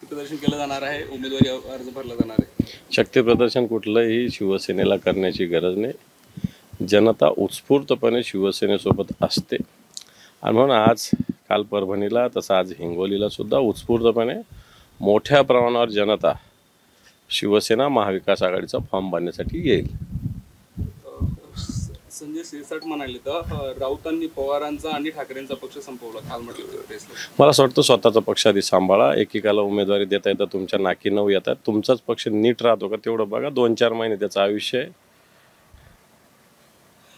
प्रदर्शन केलं जाणार आहे, उमेदवारी अर्ज भरला जाणार आहे. शक्ती प्रदर्शन कुठलंही शिवसेनेला करण्याची गरज नाही. जनता उत्स्फूर्तपणे शिवसेनेसोबत असते आणि म्हणून आज काल परभणीला तसं आज हिंगोलीला सुद्धा उत्स्फूर्तपणे मोठ्या प्रमाणावर जनता शिवसेना महाविकास आघाडीचा फॉर्म भरण्यासाठी येईल. संजय शिरसाट म्हणाले तर राऊतांनी पवारांचा आणि ठाकरेंचा पक्ष संपवला, काल म्हटलं प्रेसला. मला असं वाटतं स्वतःचा पक्ष आधी सांभाळा. एकेकाला उमेदवारी देता येतं, तुमच्या नाकी नऊ येतात. तुमचाच पक्ष नीट राहतो का तेवढं बघा. 2-4 महिने त्याचं आयुष्य आहे.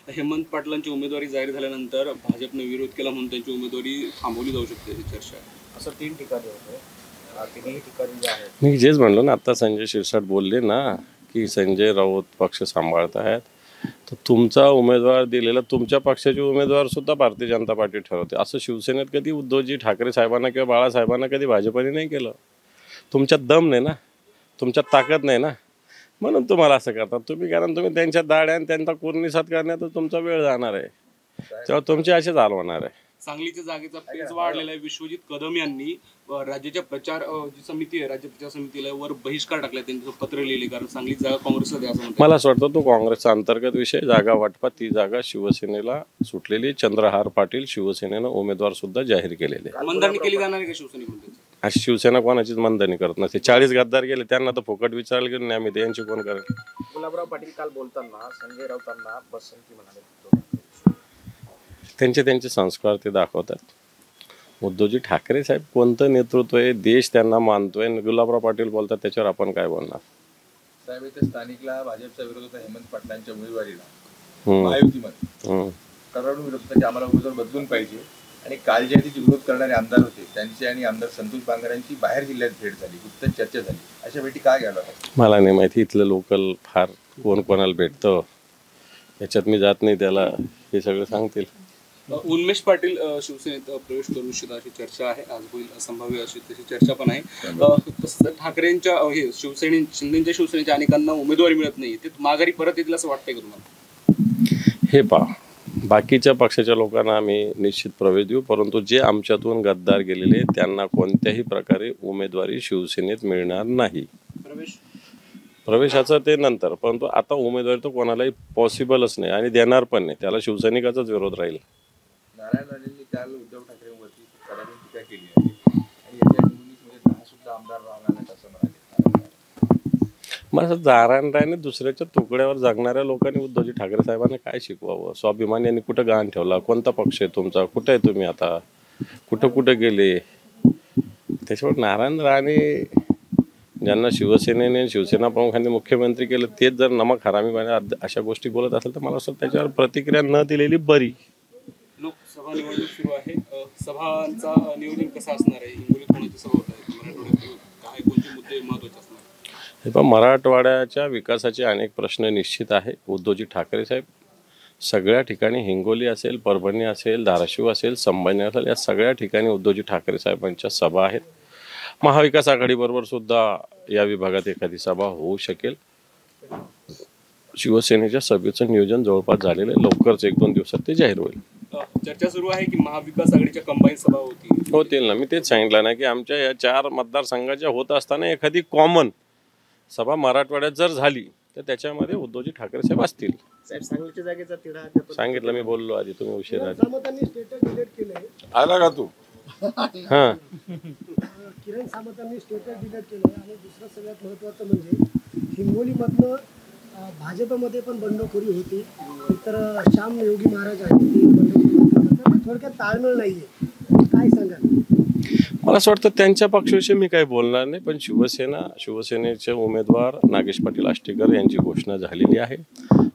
हेमंत पाटलांची उमेदवारी जाहीर झाल्यानंतर भाजपने विरोध केला म्हणून त्यांची उमेदवारी थांबवली जाऊ शकते ही चर्चा आहे. असं 3 ठिकाणी होतं. तिन्ही ठिकाणी जे आहे मी जेच म्हणलो ना, आता संजय शिरसाट बोलले ना की संजय राऊत पक्ष सांभाळत आहेत, तर तुमचा उमेदवार दिलेला तुमच्या पक्षाचे उमेदवार सुद्धा भारतीय जनता पार्टी ठरवते. असं शिवसेनेत कधी उद्धवजी ठाकरे साहेबांना किंवा बाळासाहेबांना कधी भाजपने नाही केलं. तुमच्यात दम नाही ना, तुमच्यात ताकद नाही ना, म्हणून तुम्हाला असं करतात तुम्ही. कारण तुम्ही त्यांच्या दाड्या आणि त्यांचा कुर्निसात करण्यातच तुमचा वेळ जाणार आहे, तेव्हा तुमचे असेच हाल होणार आहे. सांगलीच्या जागेचा पेच वाढलेला आहे. विश्वजित कदम यांनी राज्याच्या प्रचार जी समिती आहे, राज्य प्रचार समितीला वर बहिष्कार टाकला. त्यांचं पत्र लिहिले कारण सांगलीची जागा काँग्रेसला द्या असं म्हणतात. मला असं वाटतं तो काँग्रेसचा अंतर्गत विषय. जागा वाटपात ती जागा शिवसेनेला सुटलेली. चंद्रहार पाटील शिवसेनेनं उमेदवार सुद्धा जाहीर केलेले. मनधरणी केली जाणार आहे का शिवसेनेमध्ये? अशी शिवसेना कोणाचीच मनधरणी करत नसते. 40 गद्दार गेले, त्यांना तर फुकट विचारलं गेलं नाही. आम्ही यांची कोण करेल? गुलाबराव पाटील काल बोलताना संजय राऊतांना पसंती म्हणाले. त्यांचे संस्कार ते दाखवतात. उद्धवजी ठाकरे साहेब कोणतं नेतृत्व आहे, देश त्यांना मानतोय. गुलाबराव पाटील बोलतात त्याच्यावर आपण काय बोलणार? साहेब इथे स्थानिकला भाजपचा विरोध होता हेमंत पाटलांच्या उमेदवारीला महायुतीमध्ये. कारण विरोध होता की आम्हाला उमेदवार बदलून पाहिजे. आणि काल जे विरोध करणारे आमदार होते त्यांची आणि आमदार संतोष बांगरांची बाहेर जिल्ह्यात भेट झाली, गुप्त चर्चा झाली. अशा भेटी काय घ्यायला? मला नाही माहिती. इथलं लोकल फार कोण कोणाला भेटतं याच्यात मी जात नाही. त्याला हे सगळं सांगतील. उन्मेष पाटील शिवसेनेत प्रवेश करू इच्छित अशी चर्चा आहे. आज होईल संभाव्य अशी तशी चर्चा पण आहे. तसंच ठाकरेंच्या हे शिंदेच्या शिवसेनेच्या अनेकांना उमेदवारी मिळत नाही, ते माघारी परत येतील असं वाटतंय का तुम्हाला? हे पहा, बाकीच्या पक्षाच्या लोकांना आम्ही निश्चित प्रवेश देऊ, परंतु जे आमच्यातून गद्दार गेलेले त्यांना कोणत्याही प्रकारे उमेदवारी शिवसेनेत मिळणार नाही. प्रवेशाचं ते नंतर, परंतु आता उमेदवारी तर कोणालाही पॉसिबलच नाही आणि देणार पण नाही. त्याला शिवसैनिकाचाच विरोध राहील. नारायण राणेंनी काल उद्धव ठाकरेंवरती कडाडून टीका केली आहे आणि येत्या निवडणुकीमध्ये 10 सुद्धा आमदार राहणार नाहीत असं म्हणाले. मला असं नारायण राणे दुसऱ्याच्या तुकड्यावर जगणाऱ्या लोकांनी उद्धवजी ठाकरे साहेबांना काय शिकवावं? स्वाभिमान यांनी कुठं गाण ठेवला? कोणता पक्ष आहे तुमचा? कुठं आहे तुम्ही आता? कुठं गेले? त्याच्यामुळे नारायण राणे ज्यांना शिवसेनेने शिवसेना प्रमुखांनी मुख्यमंत्री केलं तेच जर नमक हरामीपणे अशा गोष्टी बोलत असेल तर मला असं त्याच्यावर प्रतिक्रिया न दिलेली बरी. लोकसभा निवडणूक सुरू आहे. सभांचा नियोजन कसं असणार आहे? हिंगोलीत कोणाची सभा होत आहे? मराठवाड्यात काय कोणते मुद्दे महत्त्वाचे असणार? हे पण मराठवाड्याच्या विकासाचे अनेक प्रश्न निश्चित आहे. उद्धवजी ठाकरे साहेब सगळ्या ठिकाणी, हिंगोली असेल, परभणी असेल, धाराशिव असेल, संभाजी असेल, या सगळ्या ठिकाणी उद्धवजी ठाकरे साहेबांच्या सभा आहेत. महाविकास आघाडीबरोबर सुद्धा या विभागात एखादी सभा होऊ शकेल. शिवसेनेच्या सभेचं नियोजन जवळपास झालेलं आहे. लवकरच 1-2 दिवसात ते जाहीर होईल. चर्चा सुरू आहे की महाविकास आघाडीच्या कंबाईन सभा होतील ना. मी तेच सांगितलं ना की आमच्या या 4 मतदारसंघाच्या होत असताना एखादी कॉमन सभा मराठवाड्यात जर झाली तर त्याच्यामध्ये उद्धवजी ठाकरे साहेब असतील. साहेब सांगलीच्या जागेचा तिढा सांगितलं मी, बोललो आधी, तुम्ही उशीर आले. स्टेटस डिलीट केलंय. आला का तू? हां, किरण सामंतांनी स्टेटस डिलीट केलंय. आणि दुसरं सगळ्यात महत्त्वाचं म्हणजे हिंगोलीमधनं भाजपमध्ये पण बंडखोरी होती. इतर श्याम योगी महाराज आहेत ते बंडखोरी होती. थोडक्यात ताळमेळ नाहीये. काय सांगाल? मला असं वाटतं त्यांच्या पक्षाविषयी मी काही बोलणार नाही, पण शिवसेनेचे उमेदवार नागेश पाटील आष्टीकर यांची घोषणा झालेली आहे.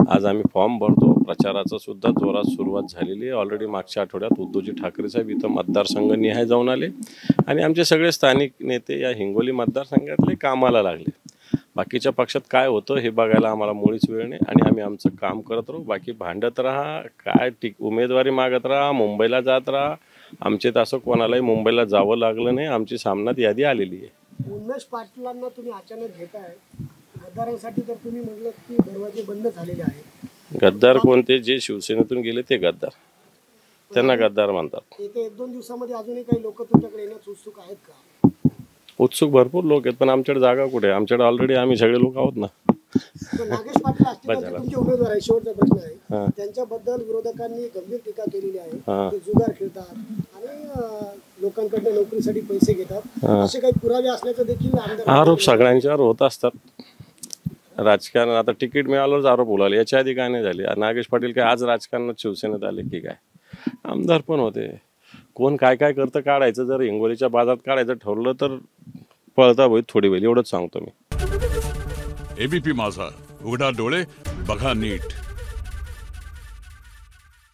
आज आम्ही फॉर्म भरतो. प्रचाराचं सुद्धा जोरात सुरुवात झालेली आहे. ऑलरेडी मागच्या आठवड्यात उद्धवजी ठाकरे साहेब इथं मतदारसंघ निहाय जाऊन आले आणि आमचे सगळे स्थानिक नेते या हिंगोली मतदारसंघातले कामाला लागले. बाकीच्या पक्षात काय होतं हे बघायला आम्हाला मुळीच वेळ नाही आणि आम्ही आमचं काम करत राहू. बाकी भांडत राहा, काय उमेदवारी मागत राहा, मुंबईला जात राहा. आमचे तसं कोणालाही मुंबईला जावं लागलं नाही. आमची सामन्यात यादी आलेली आहे. उन्मेष पाटलांना तुम्ही अचानक घेताय गद्दारांसाठी, तर तुम्ही म्हटलं की दरवाजे बंद झालेले आहेत. गद्दार कोणते? जे शिवसेनेतून गेले ते गद्दार, त्यांना गद्दार म्हणतात. येत्या 1-2 दिवसामध्ये अजूनही काही लोक तुमच्याकडे येण्यास उत्सुक आहेत का? उत्सुक भरपूर लोक आहेत, पण आमच्याकडे जागा कुठे आहे? आमच्याकडे ऑलरेडी आम्ही सगळे लोक आहोत ना. तर नागेश पाटील आष्टीकर तुमचे उमेदवार आहे, शेवटचा प्रश्न आहे. त्यांच्याबद्दल विरोधकांनी गंभीर टीका केलेली आहे. ते जुगार खेळतात आणि लोकांकडे नोकरीसाठी पैसे घेतात, असे काही पुरावे असल्याचं देखील आरोप सगळ्यांच्यावर होत असतात. राजकारण आता तिकीट मिळाल्यावरच आरोप बोलावले, याच्या आधी काय नाही झाले. नागेश पाटील काय आज राजकारणात शिवसेनेत आले की काय? आमदार पण होते. कोण काय काय करतं काढायचं, जर हिंगोलीच्या बाजारात काढायचं ठरलं तर पळता होईल थोडी वेळ, एवढंच सांगतो मी. एबीपी माझा, उघडा डोळे बघा नीट.